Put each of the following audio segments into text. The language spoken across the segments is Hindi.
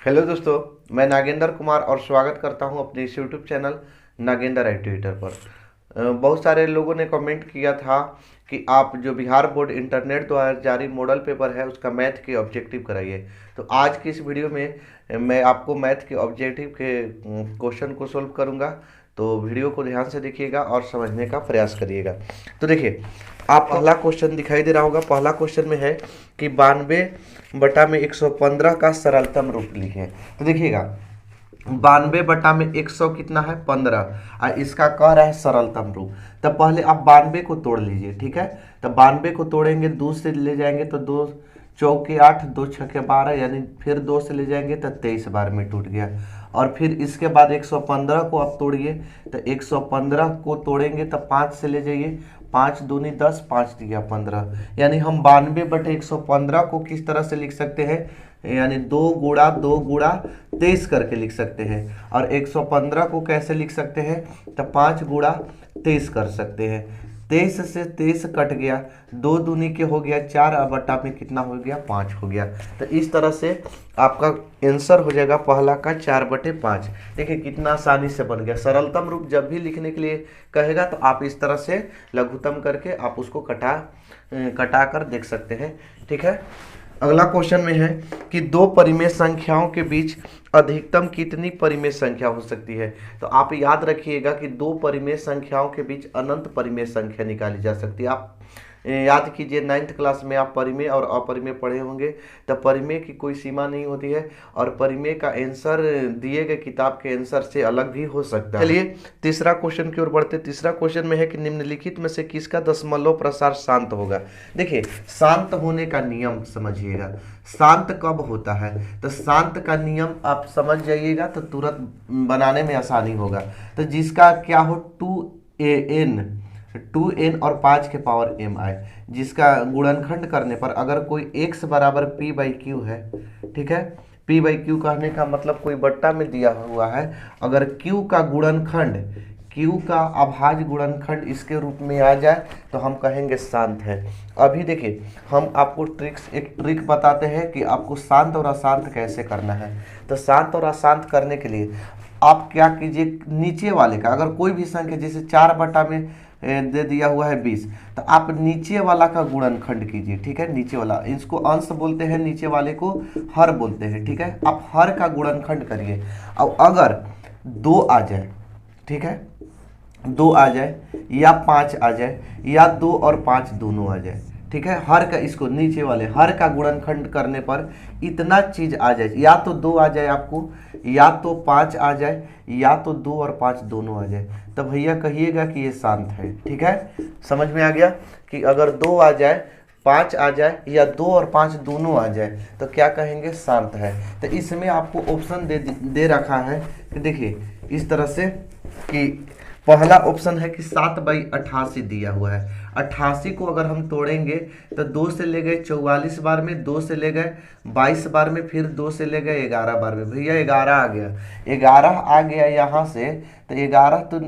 हेलो दोस्तों, मैं नागेंद्र कुमार और स्वागत करता हूं अपने इस यूट्यूब चैनल नागेंद्र आई ट्विटर पर। बहुत सारे लोगों ने कमेंट किया था कि आप जो बिहार बोर्ड इंटरनेट द्वारा जारी मॉडल पेपर है उसका मैथ के ऑब्जेक्टिव कराइए। तो आज की इस वीडियो में मैं आपको मैथ के ऑब्जेक्टिव के क्वेश्चन को सोल्व करूंगा। तो वीडियो को ध्यान से देखिएगा और समझने का प्रयास करिएगा। तो देखिए, आप पहला क्वेश्चन दिखाई दे रहा होगा। पहला क्वेश्चन में है कि 92 बटा में 115 का सरलतम रूप लिखें। तो देखिएगा, 92 बटा में 100 कितना है 15 और इसका कह रहा है सरलतम रूप। तब पहले आप 92 को तोड़ लीजिए, ठीक है। तब 92 को तोड़ेंगे, 2 से ले जाएंगे तो 2 चौके 8, 2 छक्के 12, यानी फिर 2 से ले जाएंगे तो 23 बार में टूट गया। और फिर इसके बाद 115 को आप तोड़िए, तो 115 को तोड़ेंगे तो 5 से ले जाइए, 5 दूनी 10, 5 दिया 15, यानी हम 92 बटे 115 को किस तरह से लिख सकते हैं, यानी 2 गुणा 2 गुणा 23 करके लिख सकते हैं। और 115 को कैसे लिख सकते हैं, तो 5 गुणा 23 कर सकते हैं। 23 से 23 कट गया, 2 दूनी के हो गया 4 और बटा में कितना हो गया 5 हो गया। तो इस तरह से आपका आंसर हो जाएगा पहला का 4/5। देखिए कितना आसानी से बन गया। सरलतम रूप जब भी लिखने के लिए कहेगा तो आप इस तरह से लघुत्तम करके आप उसको कटा कर देख सकते हैं, ठीक है। अगला क्वेश्चन में है कि दो परिमेय संख्याओं के बीच अधिकतम कितनी परिमेय संख्या हो सकती है। तो आप याद रखिएगा कि दो परिमेय संख्याओं के बीच अनंत परिमेय संख्या निकाली जा सकती है। आप याद कीजिए, 9th क्लास में आप परिमेय और अपरिमेय पढ़े होंगे। तो परिमेय की कोई सीमा नहीं होती है और परिमेय का आंसर दिए गए किताब के आंसर से अलग भी हो सकता है। चलिए तीसरा क्वेश्चन की ओर बढ़ते। तीसरा क्वेश्चन में है कि निम्नलिखित में से किसका दशमलव प्रसार शांत होगा। देखिए, शांत होने का नियम समझिएगा। शांत कब होता है, तो शांत का नियम आप समझ जाइएगा तो तुरंत बनाने में आसानी होगा। तो जिसका क्या हो 2n और 5 के पावर m आए, जिसका गुणनखंड करने पर अगर कोई x बराबर p/q है, ठीक है। p/q कहने का मतलब कोई बट्टा में दिया हुआ है, अगर q का गुणनखंड, q का अभाज्य गुणनखंड इसके रूप में आ जाए तो हम कहेंगे शांत है। अभी देखिए, हम आपको एक ट्रिक बताते हैं कि आपको शांत और अशांत कैसे करना है। तो शांत और अशांत करने के लिए आप क्या कीजिए, नीचे वाले का अगर कोई भी संख्या जैसे 4/में दे दिया हुआ है 20, तो आप नीचे वाला का गुणनखंड कीजिए, ठीक है। नीचे वाला, इसको अंश बोलते हैं, नीचे वाले को हर बोलते हैं, ठीक है। आप हर का गुणनखंड करिए। अब अगर 2 आ जाए, ठीक है, 2 आ जाए या 5 आ जाए या 2 और 5 दोनों आ जाए, ठीक है। हर का, इसको नीचे वाले हर का गुणनखंड करने पर इतना चीज आ जाए, या तो 2 आ जाए आपको, या तो 5 आ जाए, या तो 2 और 5 दोनों आ जाए, तो भैया कहिएगा कि ये शांत है, ठीक है। समझ में आ गया कि अगर 2 आ जाए, 5 आ जाए या 2 और 5 दोनों आ जाए तो क्या कहेंगे, शांत है। तो इसमें आपको ऑप्शन दे रखा है कि देखिए इस तरह से कि पहला ऑप्शन है कि 7/88 दिया हुआ है। 88 को अगर हम तोड़ेंगे तो 2 से ले गए 44 बार में, 2 से ले गए 22 बार में, फिर 2 से ले गए 11 बार में। भैया 11 आ गया, 11 आ गया यहाँ से। तो 11 तो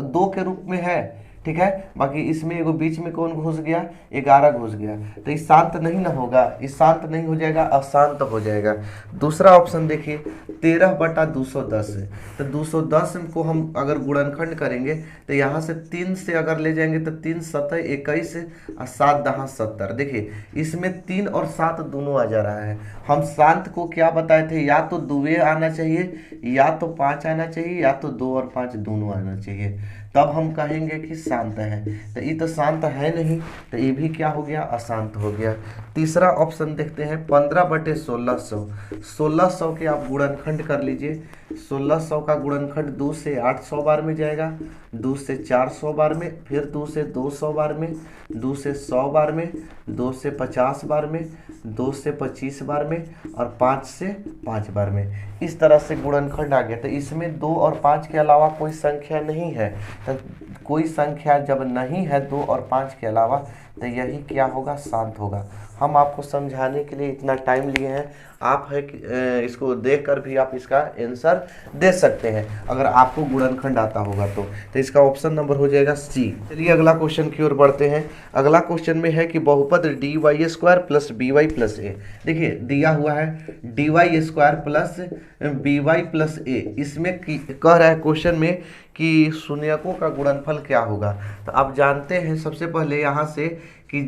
दो के रूप में है, ठीक है। बाकी इसमें एगो बीच में कौन घुस गया, 11 घुस गया। तो ये शांत नहीं ना होगा, ये शांत नहीं हो जाएगा, अशांत हो जाएगा। दूसरा ऑप्शन देखिए, 13/210 है। तो 210 को हम अगर गुणनखंड करेंगे तो यहाँ से 3 से अगर ले जाएंगे तो 3 7 21 और 7 10 70। देखिए इसमें 3 और 7 दोनों आ जा रहा है। हम शांत को क्या बताए थे, या तो 2 आना चाहिए, या तो 5 आना चाहिए, या तो 2 और 5 दोनों आना चाहिए, तब हम कहेंगे कि शांत है। तो ये तो शांत है नहीं, तो ये भी क्या हो गया, अशांत हो गया। तीसरा ऑप्शन देखते हैं, 15/1600। 1600 के आप गुणनखंड कर लीजिए। 1600 का गुणनखंड 2 से 800 बार में जाएगा, 2 से 400 बार में, फिर 2 से 200 बार में, 2 से 100 बार में, 2 से 50 बार में, 2 से 25 बार में और 5 से 5 बार में। इस तरह से गुणनखंड आ गया। तो इसमें 2 और 5 के अलावा कोई संख्या नहीं है। तो कोई संख्या जब नहीं है 2 और 5 के अलावा, तो यही क्या होगा, शांत होगा। हम आपको समझाने के लिए इतना टाइम लिए हैं, आप है कि इसको देखकर भी आप इसका आंसर दे सकते हैं अगर आपको गुणनखंड आता होगा तो इसका ऑप्शन नंबर हो जाएगा सी। चलिए अगला क्वेश्चन की ओर बढ़ते हैं। अगला क्वेश्चन में है कि बहुपद d y square plus b y plus a. देखिए दिया हुआ है d y square plus b y plus a. इसमें कह रहा है क्वेश्चन में कि शून्यकों का गुणनफल क्या होगा। तो आप जानते हैं सबसे पहले यहाँ से कि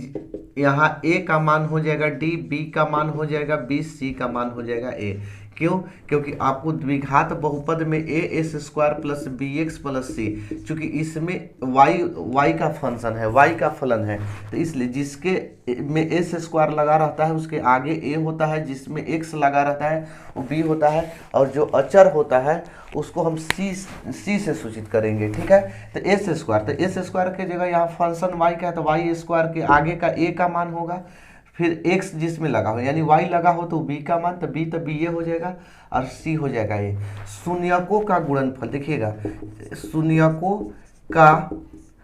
यहाँ a का मान हो जाएगा d, b का मान हो जाएगा b, c का मान हो जाएगा a। क्यों? क्योंकि आपको द्विघात बहुपद में a x square plus b x plus c, चूंकि इसमें y का फंक्शन है, y का फलन है, तो इसलिए जिसके में एस स्क्वायर लगा रहता है उसके आगे a होता है, जिसमें x लगा रहता है वो b होता है, और जो अचर होता है उसको हम c से सूचित करेंगे। ठीक है, तो एस स्क्वायर की जगह यहाँ फंक्शन y का है तो y स्क्वायर के आगे का a का मान होगा, फिर x जिसमें लगा हो यानी y लगा हो तो b का मान, तो b ये हो जाएगा और c हो जाएगा a। शून्यकों का गुणनफल देखिएगा, शून्यकों का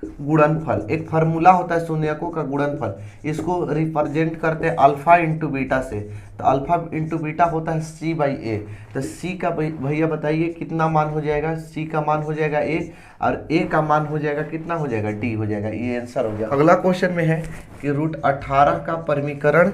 गुणनफल एक फार्मूला होता है शून्यकों का गुणनफल, इसको रिप्रेजेंट करते हैं अल्फा इंटू बीटा से, तो अल्फा इंटू बीटा होता है c बाई ए। तो c का भैया बताइए कितना मान हो जाएगा, c का मान हो जाएगा a और a का मान हो जाएगा कितना हो जाएगा, d हो जाएगा। ये आंसर हो जाएगा। अगला क्वेश्चन में है कि √18 का परिमीकरण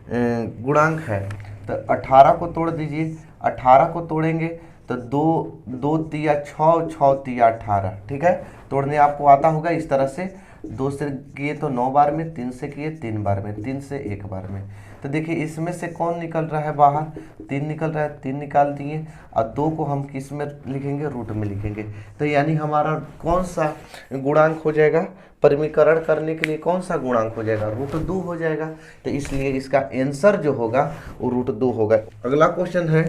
गुणांक है, तो 18 को तोड़ दीजिए। 18 को तोड़ेंगे तो 2 तिया 6, 6 तिया 18। ठीक है, तोड़ने आपको आता होगा इस तरह से, 2 से किए तो 9 बार में, 3 से किए 3 बार में, 3 से 1 बार में। तो देखिए इसमें से कौन निकल रहा है बाहर, 3 निकल रहा है, 3 निकाल दिए और 2 को हम किस में लिखेंगे, रूट में लिखेंगे। तो यानी हमारा कौन सा गुणांक हो जाएगा, परिमीकरण करने के लिए कौन सा गुणांक हो जाएगा, √2 हो जाएगा। तो इसलिए इसका आंसर जो होगा वो √2 होगा। अगला क्वेश्चन है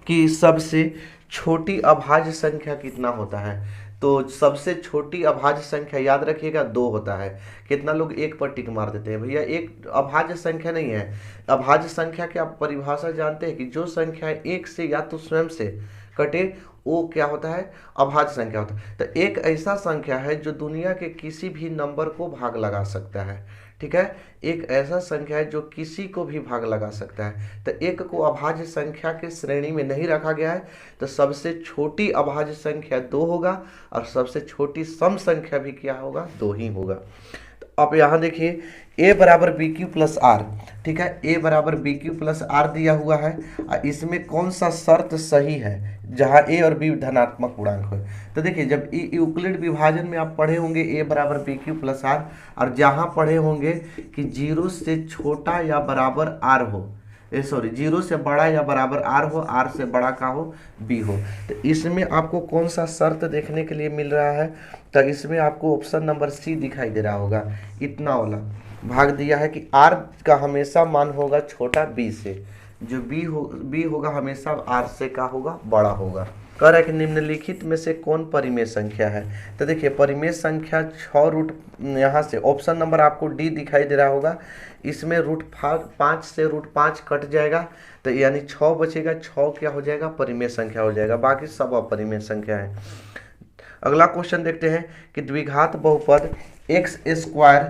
कि सबसे छोटी अभाज्य संख्या कितना होता है। तो सबसे छोटी अभाज्य संख्या याद रखिएगा 2 होता है। कितना लोग 1 पर टिक मार देते हैं, भैया एक अभाज्य संख्या नहीं है। अभाज्य संख्या की आप परिभाषा जानते हैं कि जो संख्या 1 से या तो स्वयं से कटे वो क्या होता है, अभाज्य संख्या होता है। तो एक ऐसा संख्या है जो दुनिया के किसी भी नंबर को भाग लगा सकता है। ठीक है, एक ऐसा संख्या है जो किसी को भी भाग लगा सकता है। तो एक को अभाज्य संख्या के श्रेणी में नहीं रखा गया है, तो सबसे छोटी अभाज्य संख्या 2 होगा और सबसे छोटी सम संख्या भी क्या होगा, 2 ही होगा। तो आप यहाँ देखिए a बराबर बी क्यू प्लस आर। ठीक है, a बराबर बी क्यू प्लस आर दिया हुआ है और इसमें कौन सा शर्त सही है जहाँ a और b धनात्मक गुणांक हो। तो देखिए जब यूक्लिड विभाजन में आप पढ़े होंगे a बराबर बी क्यू प्लस आर, और जहाँ पढ़े होंगे कि 0 से छोटा या बराबर r हो, 0 से बड़ा या बराबर r हो, r से बड़ा का हो, b हो। तो इसमें आपको कौन सा शर्त देखने के लिए मिल रहा है, तो इसमें आपको ऑप्शन नंबर सी दिखाई दे रहा होगा। इतना वाला भाग दिया है कि r का हमेशा मान होगा छोटा b से, जो b होगा हमेशा r से का होगा, बड़ा होगा। कह रहा है कि निम्नलिखित में से कौन परिमेय संख्या है। तो देखिए परिमेय संख्या 6 रूट, यहाँ से ऑप्शन नंबर आपको डी दिखाई दे रहा होगा। इसमें √5 से √5 कट जाएगा, तो यानी 6 बचेगा। 6 क्या हो जाएगा, परिमेय संख्या हो जाएगा, बाकी सब अपरिमेय संख्या है। अगला क्वेश्चन देखते हैं कि द्विघात बहुपद x square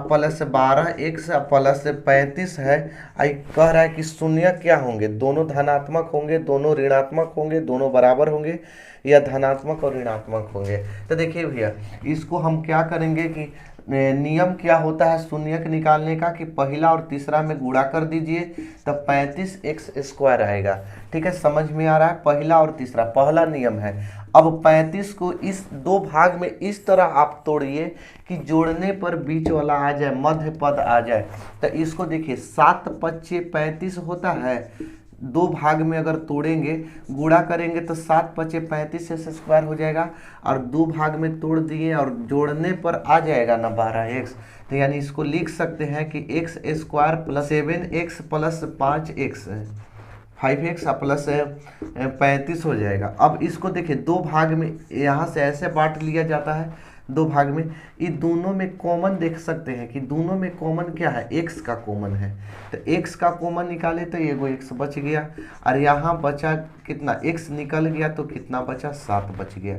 plus 12x plus 35 है। कह रहा है कि शून्य क्या होंगे, दोनों धनात्मक होंगे, दोनों ऋणात्मक होंगे, दोनों बराबर होंगे, या धनात्मक और ऋणात्मक होंगे। तो देखिए भैया इसको हम क्या करेंगे कि नियम क्या होता है शून्यक निकालने का, कि पहला और तीसरा में गुणा कर दीजिए तब 35x स्क्वायर आएगा। ठीक है, समझ में आ रहा है, पहला और तीसरा पहला नियम है। अब 35 को इस 2 भाग में इस तरह आप तोड़िए कि जोड़ने पर बीच वाला आ जाए, मध्य पद आ जाए। तो इसको देखिए 7 पच्चे 35 होता है, 2 भाग में अगर तोड़ेंगे गुणा करेंगे तो 7 पच्चे 35 से स्क्वायर हो जाएगा, और 2 भाग में तोड़ दिए और जोड़ने पर आ जाएगा ना 12x। तो यानी इसको लिख सकते हैं कि x square plus 7x plus 5x 5x plus 35 हो जाएगा। अब इसको देखिए 2 भाग में यहाँ से ऐसे बांट लिया जाता है, दो भाग में, ये दोनों में कॉमन देख सकते हैं कि दोनों में कॉमन क्या है, x का कॉमन है। तो x का कॉमन निकाले तो एगो x बच गया, और यहाँ बचा कितना, x निकल गया तो कितना बचा, 7 बच गया।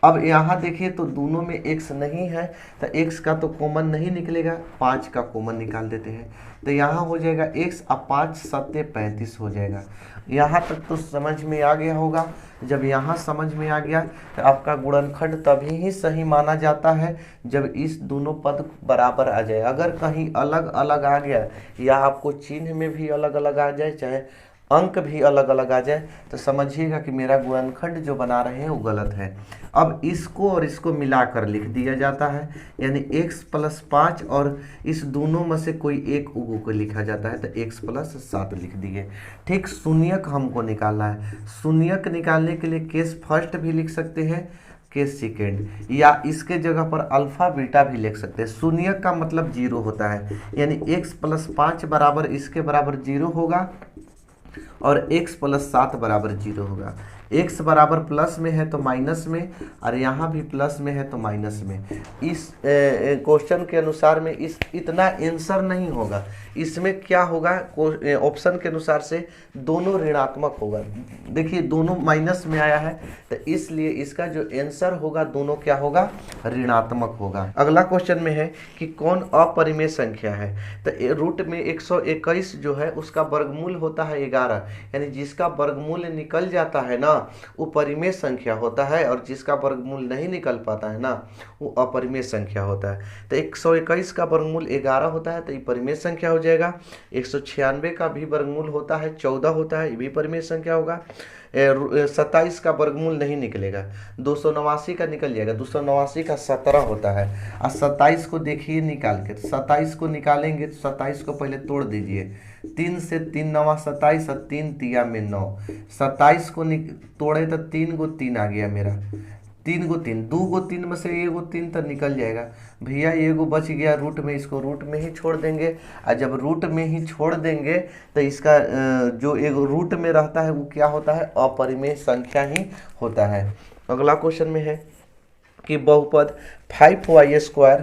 अब यहाँ देखिए तो दोनों में x नहीं है तो x का तो कॉमन नहीं निकलेगा, 5 का कॉमन निकाल देते हैं। तो यहाँ हो जाएगा x, अब 5 सत्ते 35 हो जाएगा। यहाँ तक तो समझ में आ गया होगा। जब यहाँ समझ में आ गया तो आपका गुणनखंड तभी ही सही माना जाता है जब इस दोनों पद बराबर आ जाए। अगर कहीं अलग अलग आ गया या आपको चिन्ह में भी अलग अलग आ जाए, चाहे अंक भी अलग अलग आ जाए, तो समझिएगा कि मेरा गुणनखंड जो बना रहे हैं वो गलत है। अब इसको और इसको मिलाकर लिख दिया जाता है, यानी x + 5 और इस दोनों में से कोई एक उगु को लिखा जाता है, तो x + 7 लिख दिए। ठीक, शून्यक हमको निकालना है। शून्यक निकालने के लिए केस फर्स्ट भी लिख सकते हैं, केस सेकेंड, या इसके जगह पर अल्फा बीटा भी लिख सकते हैं। शून्यक का मतलब 0 होता है, यानी x + 5 बराबर इसके बराबर 0 होगा और x + 7 बराबर 0 होगा। x बराबर प्लस में है तो माइनस में, और यहाँ भी प्लस में है तो माइनस में। इस क्वेश्चन के अनुसार में इस इतना आंसर नहीं होगा, इसमें क्या होगा, ऑप्शन के अनुसार से दोनों ऋणात्मक होगा। देखिए दोनों माइनस में आया है तो इसलिए इसका जो आंसर होगा दोनों क्या होगा, ऋणात्मक होगा। अगला क्वेश्चन में है कि कौन अपरिमेय संख्या है, तो रूट में 121 जो है उसका वर्गमूल होता है 11, यानी जिसका वर्गमूल निकल जाता है ना वो परिमेय संख्या होता है, और जिसका वर्गमूल नहीं निकल पाता है ना वो अपरिमेय संख्या होता है। तो 121 का वर्गमूल 11 होता है तो ये परिमेय संख्या हो जाएगा। 196 का भी वर्गमूल होता है 14 होता है, ये भी परिमेय संख्या होगा। 27 का वर्गमूल नहीं निकलेगा, 289 का निकल जाएगा, 289 का 17 होता है। और 27 को देखिए निकाल के, 27 को निकालेंगे तो 27 को पहले तोड़ दीजिए, 3 से 3 9 27 और 3 तिया में 9। 27 को तोड़े तो 3 गो 3 आ गया मेरा, 3 गो 3, 2 गो 3 में से एगो 3 तो निकल जाएगा भैया, एगो बच गया रूट में, इसको रूट में ही छोड़ देंगे। और जब रूट में ही छोड़ देंगे तो इसका जो एगो रूट में रहता है वो क्या होता है, अपरिमेय संख्या ही होता है। अगला क्वेश्चन में है कि बहुपद 5y²,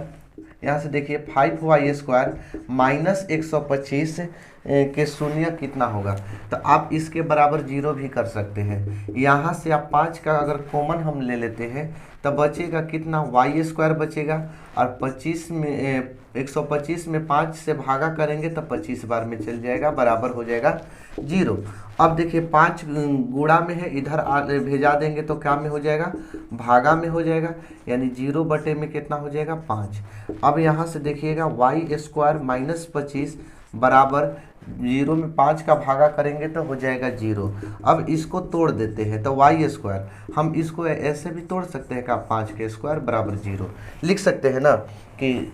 यहाँ से देखिए 5y² - 125 के शून्य कितना होगा, तो आप इसके बराबर 0 भी कर सकते हैं। यहाँ से आप 5 का अगर कॉमन हम ले लेते हैं तो बचेगा कितना, y² बचेगा, और 25 में 125 में 5 से भागा करेंगे तो 25 बार में चल जाएगा, बराबर हो जाएगा 0। अब देखिए 5 गुणा में है, इधर भेजा देंगे तो क्या में हो जाएगा, भागा में हो जाएगा, यानी 0 बटे में कितना हो जाएगा, 5। अब यहाँ से देखिएगा y² - 25 बराबर 0 में 5 का भागा करेंगे तो हो जाएगा 0। अब इसको तोड़ देते हैं तो y², हम इसको ऐसे भी तोड़ सकते हैं कि 5 के स्क्वायर बराबर 0 लिख सकते हैं ना, कि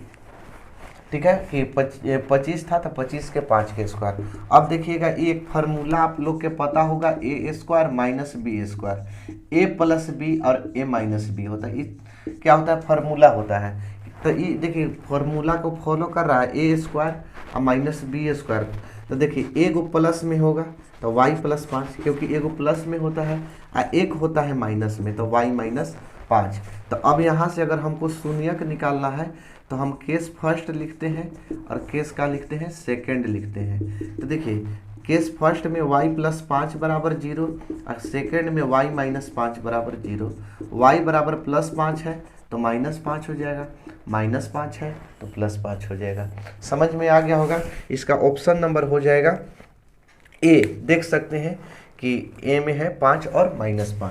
ठीक है कि 25 था तो 25 के 5 के स्क्वायर। अब देखिएगा एक फार्मूला आप लोग के पता होगा, a² - b², a + b और a - b होता है, क्या होता है, फार्मूला होता है। तो ये देखिए फार्मूला को फॉलो कर रहा है, a² और -b²। तो देखिए एगो प्लस में होगा तो y + 5, क्योंकि एगो प्लस में होता है और एक होता है माइनस में, तो y - 5। तो अब यहाँ से अगर हमको शून्यक निकालना है तो हम केस फर्स्ट लिखते हैं और केस का लिखते हैं सेकंड लिखते हैं। तो देखिए केस फर्स्ट में y + 5 बराबर 0 और सेकंड में y - 5 बराबर 0। y बराबर +5 है तो -5 हो जाएगा, -5 है तो +5 हो जाएगा। समझ में आ गया होगा। इसका ऑप्शन नंबर हो जाएगा ए। देख सकते हैं कि ए में है 5 और -5।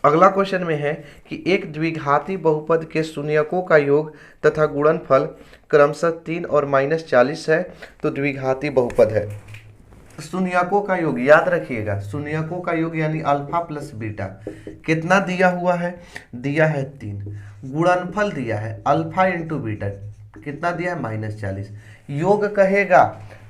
अगला क्वेश्चन में है कि एक द्विघाती बहुपद के शून्यकों का योग तथा गुणनफल क्रमशः 3 और -40 है तो द्विघाती बहुपद है। शून्यकों का योग याद रखिएगा, शून्यकों का योग यानी अल्फा प्लस बीटा कितना दिया हुआ है, दिया है 3। गुणनफल दिया है अल्फा इंटू बीटा, कितना दिया है -40। योग कहेगा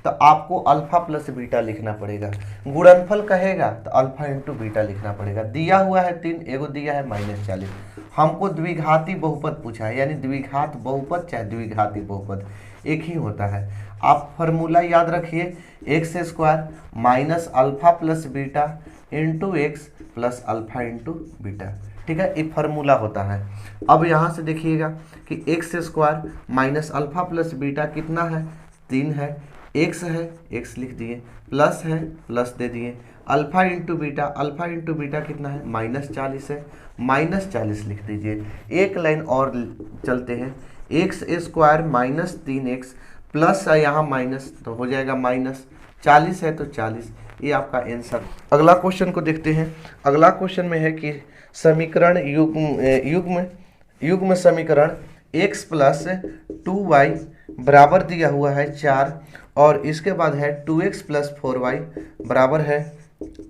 तो आपको अल्फा प्लस बीटा लिखना पड़ेगा, गुणनफल कहेगा तो अल्फा इंटू बीटा लिखना पड़ेगा। दिया हुआ है 3, एगो दिया है -40। हमको द्विघाती बहुपद पूछा है, यानी द्विघात बहुपद चाहे द्विघाती बहुपद एक ही होता है। आप फॉर्मूला याद रखिए, x² - alpha plus beta into x plus alpha into beta. ठीक है, ये फार्मूला होता है। अब यहाँ से देखिएगा कि x square minus alpha plus beta कितना है, 3 है, एक्स है, एक्स लिख दिए, प्लस है, प्लस दे दिए, अल्फा इंटू बीटा कितना है, -40 है, -40 लिख दीजिए। एक लाइन और चलते हैं, x square minus 3x plus यहाँ माइनस तो हो जाएगा -40 है तो 40, ये आपका आंसर। अगला क्वेश्चन को देखते हैं। अगला क्वेश्चन में है कि समीकरण युग्म समीकरण x प्लस 2y बराबर दिया हुआ है 4 और इसके बाद है 2x प्लस 4y बराबर है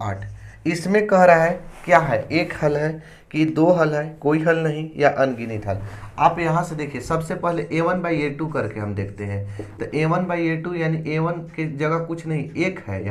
8। इसमें कह रहा है क्या है, एक हल है कि दो हल है, कोई हल नहीं या अनगिनत हल। आप यहाँ से देखिए, सबसे पहले a1/a2 करके हम देखते हैं। तो a1/a2 यानी a1 की जगह कुछ नहीं, एक है,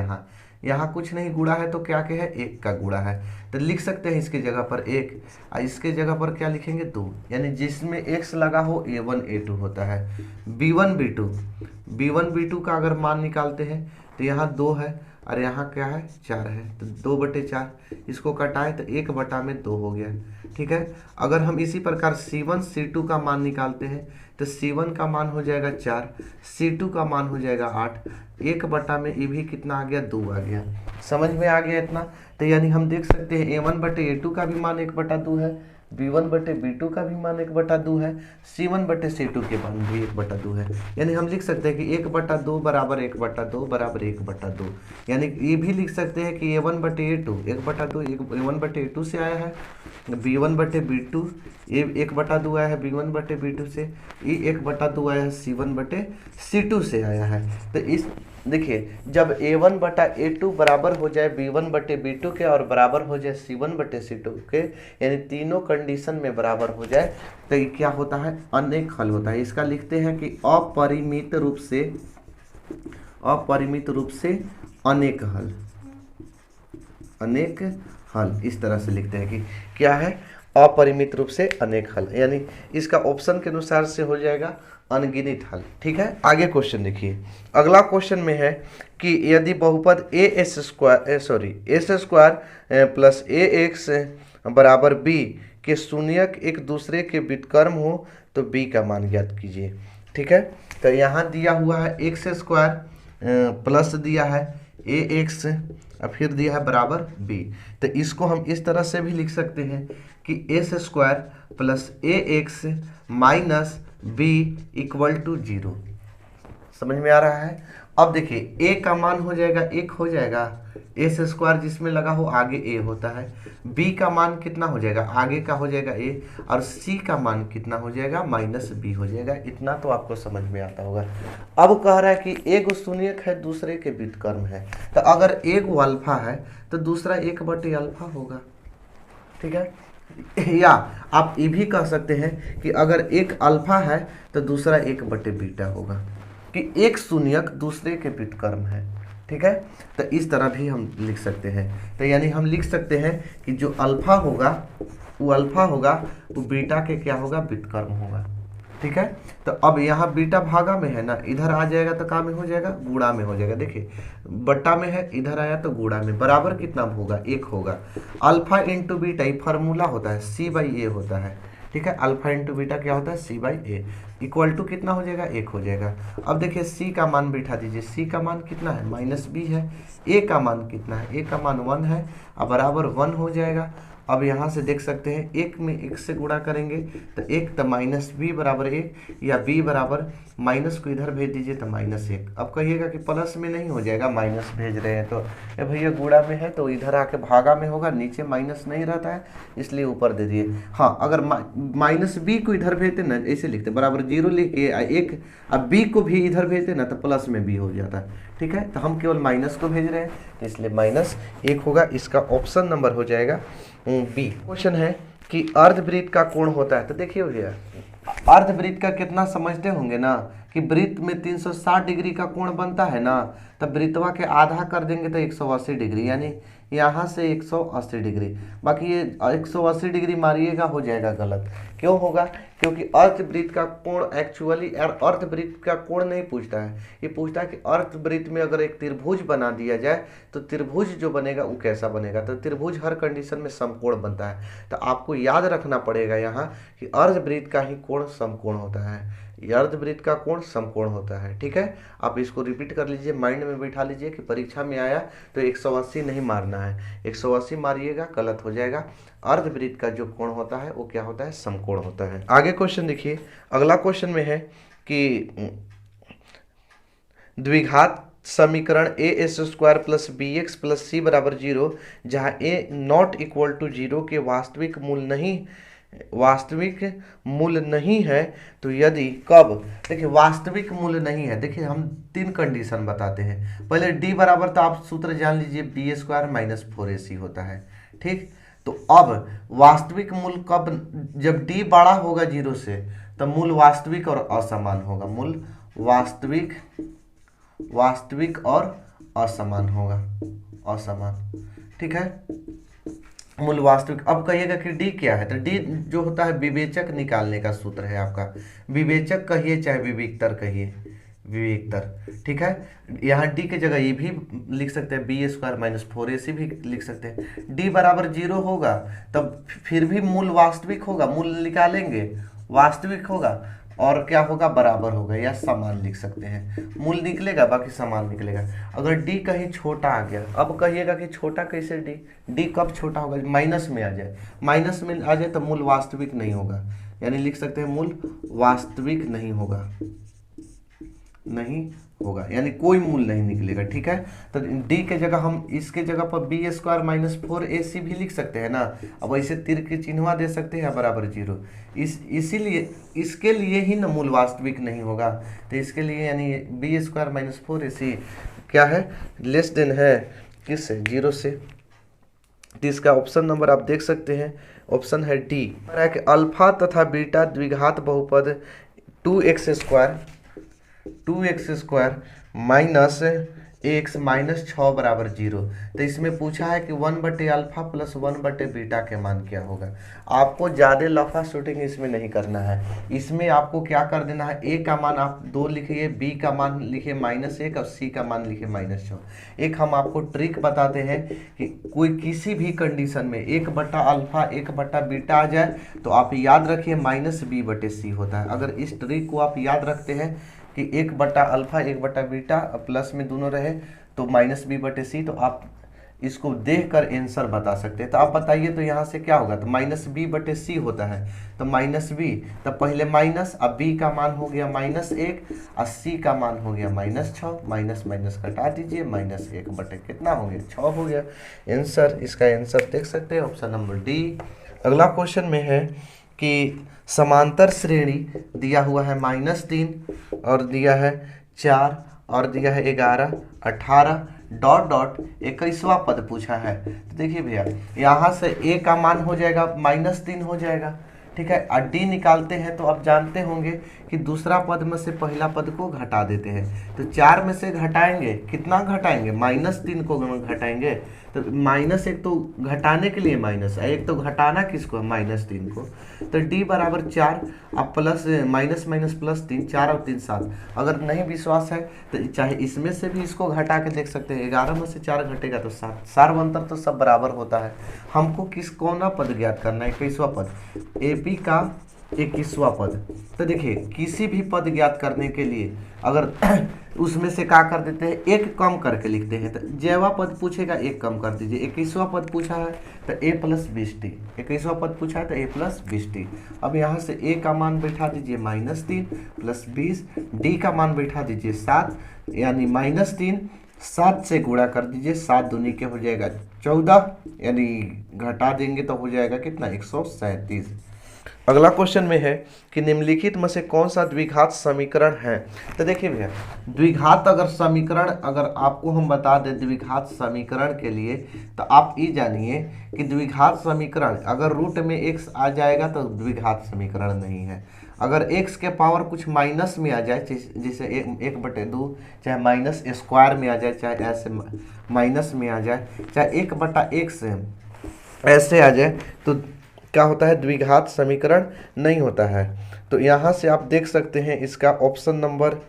यहाँ कुछ नहीं गुणा है तो क्या के है, एक का गुणा है, तो लिख सकते हैं इसकी जगह पर एक, और इसके जगह पर क्या लिखेंगे 2, यानी जिसमें x लगा हो a1/a2 होता है। b1/b2 का अगर मान निकालते हैं तो यहाँ 2 है और यहाँ क्या है 4 है, तो 2/4 इसको कटाएं तो 1/2 हो गया। ठीक है, अगर हम इसी प्रकार C1 C2 का मान निकालते हैं तो C1 का मान हो जाएगा 4, C2 का मान हो जाएगा 8, 1/में ये भी कितना आ गया, 2 आ गया। समझ में आ गया इतना? तो यानी हम देख सकते हैं a1/a2 का भी मान 1/2 है, b1/b2 का भी मान 1/2 है, c1/c2 के मान भी 1/2 है। यानी हम लिख सकते हैं कि 1/2 बराबर 1/2 बराबर 1/2। यानी ये भी लिख सकते हैं कि a1/a2 1/2 a1/a2 से आया है, b1/b2 ये 1/2 आया है b1/b2 से, ये 1/2 आया है c1/c2 से आया है। तो इस देखिए, जब a1/a2 बराबर हो जाए b1/b2 के और बराबर हो जाए c1/c2 के, यानी तीनों कंडीशन में बराबर हो जाए तो ये क्या होता है, अनेक हल होता है। इसका लिखते हैं कि अपरिमित रूप से अनेक हल, इस तरह से लिखते हैं कि क्या है, अपरिमित रूप से अनेक हल, यानी इसका ऑप्शन के अनुसार से हो जाएगा अनगिनत हल। ठीक है, आगे क्वेश्चन देखिए। अगला क्वेश्चन में है कि यदि बहुपद एस स्क्वायर प्लस ax बराबर b के शून्यक एक दूसरे के व्युत्क्रम हो तो b का मान ज्ञात कीजिए। ठीक है, तो यहाँ दिया हुआ है एक्स स्क्वायर प्लस दिया है ax और फिर दिया है बराबर b, तो इसको हम इस तरह से भी लिख सकते हैं कि S square plus ax minus b equal to 0। समझ में आ रहा है? अब देखिए, a का मान हो जाएगा 1 हो जाएगा, एस स्क्वायर जिसमें लगा हो आगे a होता है, b का मान कितना हो जाएगा, आगे का हो जाएगा a, और c का मान कितना हो जाएगा, -b हो जाएगा। इतना तो आपको समझ में आता होगा। अब कह रहा है कि एक शून्यक है दूसरे के व्युत्क्रम है, तो अगर एक अल्फा है तो दूसरा 1/अल्फा होगा। ठीक है, या आप ये भी कह सकते हैं कि अगर एक अल्फा है तो दूसरा 1/बीटा होगा, कि एक शून्यक दूसरे के व्युत्क्रम है। ठीक है, तो इस तरह भी हम लिख सकते हैं। तो यानी हम लिख सकते हैं कि जो अल्फा होगा वो बीटा के क्या होगा, व्युत्क्रम होगा। ठीक है, तो अब यहाँ बीटा भागा में है ना, इधर आ जाएगा तो क्या में हो जाएगा, गुणा में हो जाएगा। देखिए, बट्टा में है, इधर आया तो गुणा में, बराबर कितना होगा, 1 होगा। अल्फा इंटू बीटा ये फार्मूला होता है, c/a होता है। ठीक है, अल्फा इंटू बीटा क्या होता है, c/a इक्वल टू कितना हो जाएगा, 1 हो जाएगा। अब देखिए, c का मान बैठा दीजिए, c का मान कितना है, -b है, a का मान कितना है, a का मान 1 है, अब बराबर 1 हो जाएगा। अब यहाँ से देख सकते हैं 1 में 1 से गुणा करेंगे तो 1 तो -b बराबर 1, या b बराबर माइनस को इधर भेज दीजिए तो -1। अब कहिएगा कि प्लस में नहीं हो जाएगा, माइनस भेज रहे हैं तो ये भैया गुणा में है तो इधर आके भागा में होगा, नीचे माइनस नहीं रहता है इसलिए ऊपर दे दिए। हाँ, अगर -b को इधर भेजते ना, ऐसे लिखते बराबर 0 लिख के 1, अब b को भी इधर भेजते ना तो प्लस में b हो जाता है। ठीक है, तो हम केवल माइनस को भेज रहे हैं तो इसलिए -1 होगा। इसका ऑप्शन नंबर हो जाएगा बी। क्वेश्चन है कि अर्धवृत्त का कोण होता है, तो देखिए भैया, अर्धवृत्त का कितना समझते होंगे ना, कि वृत्त में 360 डिग्री का कोण बनता है ना, तब वृत्तवा के आधा कर देंगे तो 180 डिग्री, यानी यहाँ से 180 डिग्री, बाकी ये 180 डिग्री मारिएगा हो जाएगा गलत। क्यों होगा? क्योंकि अर्धवृत्त का कोण एक्चुअली अर्धवृत्त का कोण नहीं पूछता है, ये पूछता है कि अर्धवृत्त में अगर एक त्रिभुज बना दिया जाए तो त्रिभुज जो बनेगा वो कैसा बनेगा। तो त्रिभुज हर कंडीशन में समकोण बनता है। तो आपको याद रखना पड़ेगा यहाँ कि अर्धवृत्त का ही कोण समकोण होता है, अर्धवृत्त का कोण समकोण होता है। ठीक है, आप इसको रिपीट कर लीजिए, माइंड में बैठा लीजिए कि परीक्षा में आया तो 180 नहीं मारना है, 180 मारिएगा गलत हो जाएगा। अर्धवृत्त का जो कोण होता है वो क्या होता है? समकोण होता है। आगे क्वेश्चन देखिए, अगला क्वेश्चन में है कि द्विघात समीकरण a² plus bx plus c बराबर 0 जहाँ a नॉट इक्वल टू 0 के वास्तविक मूल नहीं है तो यदि कब, देखिए वास्तविक मूल नहीं है, देखिए हम 3 कंडीशन बताते हैं। पहले d बराबर, तो आप सूत्र जान लीजिए b² माइनस 4ac होता है। ठीक, तो अब वास्तविक मूल कब? जब d बड़ा होगा 0 से तब मूल वास्तविक और असमान होगा, मूल वास्तविक और असमान होगा, असमान। ठीक है, मूल वास्तविक। अब कहिएगा कि डी क्या है? तो डी जो होता है विवेचक निकालने का सूत्र है आपका, विवेचक कहिए चाहे विवेकतर कहिए, विवेकतर। ठीक है, यहाँ डी की जगह ये भी लिख सकते हैं, b² माइनस 4ac भी लिख सकते हैं। डी बराबर 0 होगा तब फिर भी मूल वास्तविक होगा, मूल निकालेंगे वास्तविक होगा और क्या होगा? बराबर होगा या समान लिख सकते हैं। मूल निकलेगा बाकी समान निकलेगा। अगर डी कहीं छोटा आ गया, अब कहिएगा कि छोटा कैसे? डी कब छोटा होगा? माइनस में आ जाए, माइनस में आ जाए तो मूल वास्तविक नहीं होगा, यानी लिख सकते हैं मूल वास्तविक नहीं होगा, नहीं होगा, यानी कोई मूल नहीं निकलेगा। ठीक है, तो डी के जगह हम इसके जगह पर b² माइनस 4ac भी लिख सकते हैं ना। अब ऐसे तीर के चिन्हवा दे सकते हैं बराबर 0, इसीलिए इसके लिए ही ना मूल वास्तविक नहीं होगा। तो इसके लिए यानी b² माइनस 4ac क्या है? लेस देन है किससे? 0 से। तो इसका ऑप्शन नंबर आप देख सकते हैं, ऑप्शन है डी। अल्फा तथा बीटा द्विघात बहुपद 2x² माइनस x माइनस 6 बराबर 0। तो इसमें पूछा है कि 1/अल्फा प्लस 1/बीटा के मान क्या होगा। आपको ज़्यादा लफा शूटिंग इसमें नहीं करना है, इसमें आपको क्या कर देना है? a का मान आप 2 लिखिए, b का मान लिखिए -1 और c का मान लिखिए -6। एक हम आपको ट्रिक बताते हैं कि कोई किसी भी कंडीशन में 1/अल्फा 1/बीटा आ जाए तो आप याद रखिए -b/c होता है। अगर इस ट्रिक को आप याद रखते हैं कि 1/अल्फा 1/बीटा प्लस में दोनों रहे तो -b/c, तो आप इसको देखकर आंसर बता सकते हैं। तो आप बताइए तो यहाँ से क्या होगा? तो -b/c होता है, तो -b, तब पहले माइनस, अब b का मान हो गया -1 और c का मान हो गया -6, माइनस माइनस कटा दीजिए, -1 कितना हो गया? 6 हो गया आंसर। इसका आंसर देख सकते हैं ऑप्शन नंबर डी। अगला क्वेश्चन में है कि समांतर श्रेणी दिया हुआ है -3 और दिया है 4 और दिया है 11, 18 डॉट डॉट 21वां पद पूछा है। तो देखिए भैया यहाँ से a का मान हो जाएगा -3 हो जाएगा। ठीक है, और डी निकालते हैं तो आप जानते होंगे कि दूसरा पद में से पहला पद को घटा देते हैं। तो 4 में से घटाएंगे, कितना घटाएंगे? -3 को घटाएंगे। तो -1 तो घटाने के लिए माइनस, एक तो घटाना किसको? -3 को। तो d बराबर 4, अब प्लस माइनस माइनस +3, 4 और 3 7। अगर नहीं विश्वास है तो चाहे इसमें से भी इसको घटा के देख सकते हैं। 11 में से 4 घटेगा तो 7, सार्वंतर तो सब बराबर होता है। हमको कौन पद ज्ञात करना है? 21वां पद, AP का 21वां पद। तो देखिए किसी भी पद ज्ञात करने के लिए अगर उसमें से क्या कर देते हैं? एक कम करके लिखते हैं। तो जैवा पद पूछेगा 1 कम कर दीजिए। 21वां पद पूछा है तो a + 20t, 21वां पद पूछा है तो a + 20t। अब यहाँ से a का मान बैठा दीजिए -3 + 20, d का मान बैठा दीजिए 7, यानी -3 7 से गुणा कर दीजिए, 7 दूनी के हो जाएगा 14, यानी घटा देंगे तो हो जाएगा कितना? 137। अगला क्वेश्चन में है कि निम्नलिखित में से कौन सा द्विघात समीकरण है। तो देखिए भैया द्विघात अगर समीकरण अगर आपको हम बता दें द्विघात समीकरण के लिए, तो आप ये जानिए कि द्विघात समीकरण अगर रूट में x आ जाएगा तो द्विघात समीकरण नहीं है, अगर x के पावर कुछ माइनस में आ जाए, जैसे 1/2, चाहे माइनस स्क्वायर में आ जाए, चाहे ऐसे माइनस में आ जाए, चाहे 1/x ऐसे आ जाए, तो क्या होता है, द्विघात समीकरण नहीं होता है। तो यहाँ से आप देख सकते हैं इसका ऑप्शन नंबर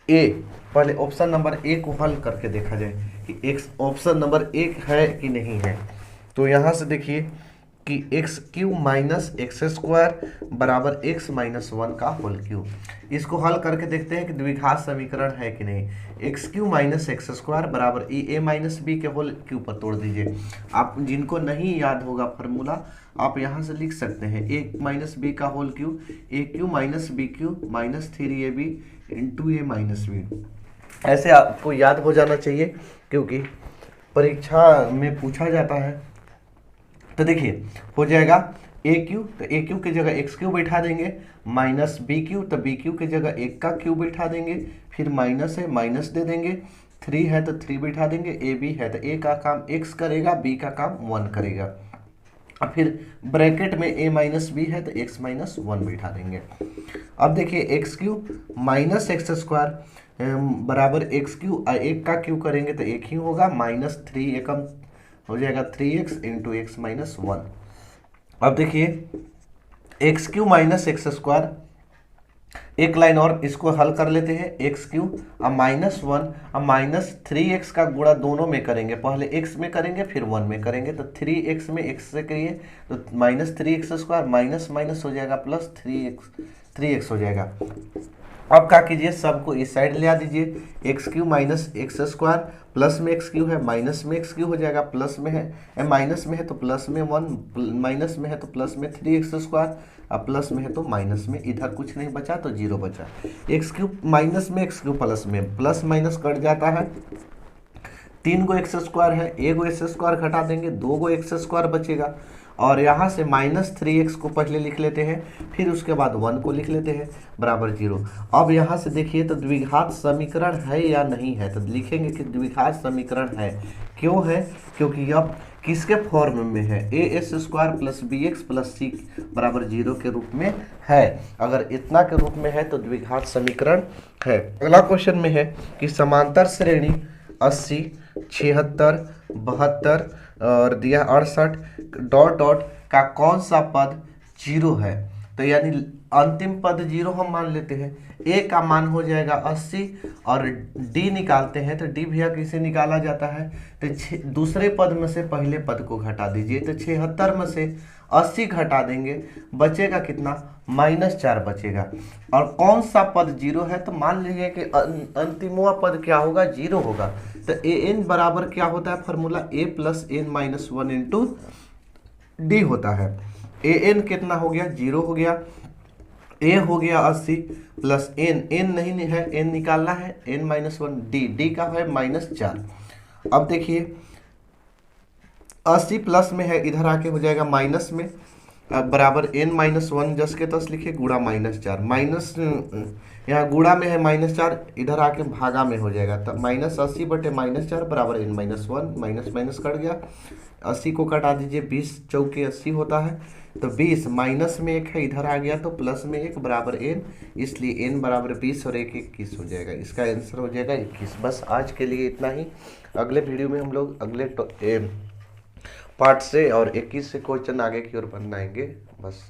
ए, पहले ऑप्शन नंबर ए को हल करके देखा जाए कि एक्स ऑप्शन नंबर एक है कि नहीं है। तो यहाँ से देखिए कि x Q minus x square बराबर एक्स माइनस 1 का होल क्यू। इसको हल करके देखते हैं कि द्विघात समीकरण है कि नहीं। X Q minus x square बराबर ए माइनस बी के होल क्यू पर तोड़ दीजिए। आप जिनको नहीं याद होगा फार्मूला, आप यहाँ से लिख सकते हैं ए माइनस बी का whole cube, a cube minus b cube minus 3ab into a minus b. ऐसे आपको याद हो जाना चाहिए क्योंकि परीक्षा में पूछा जाता है। तो देखिए हो जाएगा ए क्यू, तो ए क्यू की जगह एक्स क्यू बैठा देंगे, माइनस बी क्यू, तो बी क्यू की जगह एक का क्यू बैठा देंगे, फिर माइनस है माइनस दे देंगे, 3 है तो 3 बैठा देंगे, ए बी है तो ए का काम एक्स करेगा, बी का काम 1 करेगा। अब फिर ब्रैकेट में a माइनस बी है तो x माइनस 1 बैठा देंगे। अब देखिए x Q minus x square बराबर एक्स क्यू, एक का क्यू करेंगे तो एक ही होगा, माइनस 3 एकम हो जाएगा 3x इंटू एक्स माइनस 1। अब देखिए x Q minus x square, एक लाइन और इसको हल कर लेते हैं। एक्स क्यू अब माइनस 1 अब माइनस 3x का गुणा दोनों में करेंगे, पहले x में करेंगे फिर 1 में करेंगे, तो 3x में x से करिए तो minus 3x square minus minus हो जाएगा प्लस 3x हो जाएगा। अब क्या कीजिए, सबको इस साइड ले आ दीजिए, x Q minus x square plus में एक्स क्यू है माइनस में एक्स क्यू हो जाएगा, प्लस में है माइनस में है तो प्लस में 1, माइनस में है तो प्लस में 3x स्क्वायर, अब प्लस में है तो माइनस में, इधर कुछ नहीं बचा तो 0 बचा। एक्स क्यू माइनस में एक्स क्यू प्लस में, प्लस माइनस कट जाता है, 3 गो एक्स स्क्वायर है, 1 गो एक्स स्क्वायर घटा देंगे, 2 गो एक्स स्क्वायर बचेगा। और यहाँ से माइनस 3x को पहले लिख लेते हैं, फिर उसके बाद 1 को लिख लेते हैं बराबर 0। अब यहाँ से देखिए तो द्विघात समीकरण है या नहीं है, तो लिखेंगे कि द्विघात समीकरण है। क्यों है, क्योंकि अब किसके फॉर्म में है, a x square plus b x plus c बराबर 0 के रूप में है। अगर इतना के रूप में है तो द्विघात समीकरण है। अगला क्वेश्चन में है कि समांतर श्रेणी 80, 76, 72 और दिया 68 डॉट डॉट का कौन सा पद 0 है। तो यानी अंतिम पद 0 हम मान लेते हैं, ए का मान हो जाएगा 80 और डी निकालते हैं तो डी भैया कैसे निकाला जाता है, तो दूसरे पद में से पहले पद को घटा दीजिए, तो 76 में से 80 घटा देंगे, बचेगा कितना, -4 बचेगा। और कौन सा पद 0 है, तो मान लीजिए कि अंतिमवा पद क्या होगा, 0 होगा। तो ए एन बराबर क्या होता है formula, a plus N minus 1 into D होता है। ए एन कितना हो गया, 0 हो गया, ए हो गया 80 प्लस एन, एन नहीं है एन निकालना है, एन माइनस 1, डी का है -4। अब देखिए 80 प्लस में है, इधर आके हो जाएगा माइनस में, बराबर एन माइनस 1 जस के तस लिखे गुणा -4, माइनस यहाँ गुणा में है -4, इधर आके भागा में हो जाएगा, तब -80 बटे -4 बराबर N minus 1, minus minus cut गया, 80 को कटा दीजिए, 20 चौके 80 होता है, तो 20 माइनस में 1 है, इधर आ गया तो प्लस में 1 बराबर एन, इसलिए एन बराबर 20 और 1 21 हो जाएगा। इसका आंसर हो जाएगा 21। बस आज के लिए इतना ही। अगले वीडियो में हम लोग अगले पार्ट से और 21 से क्वेश्चन आगे की ओर बनाएंगे। बस।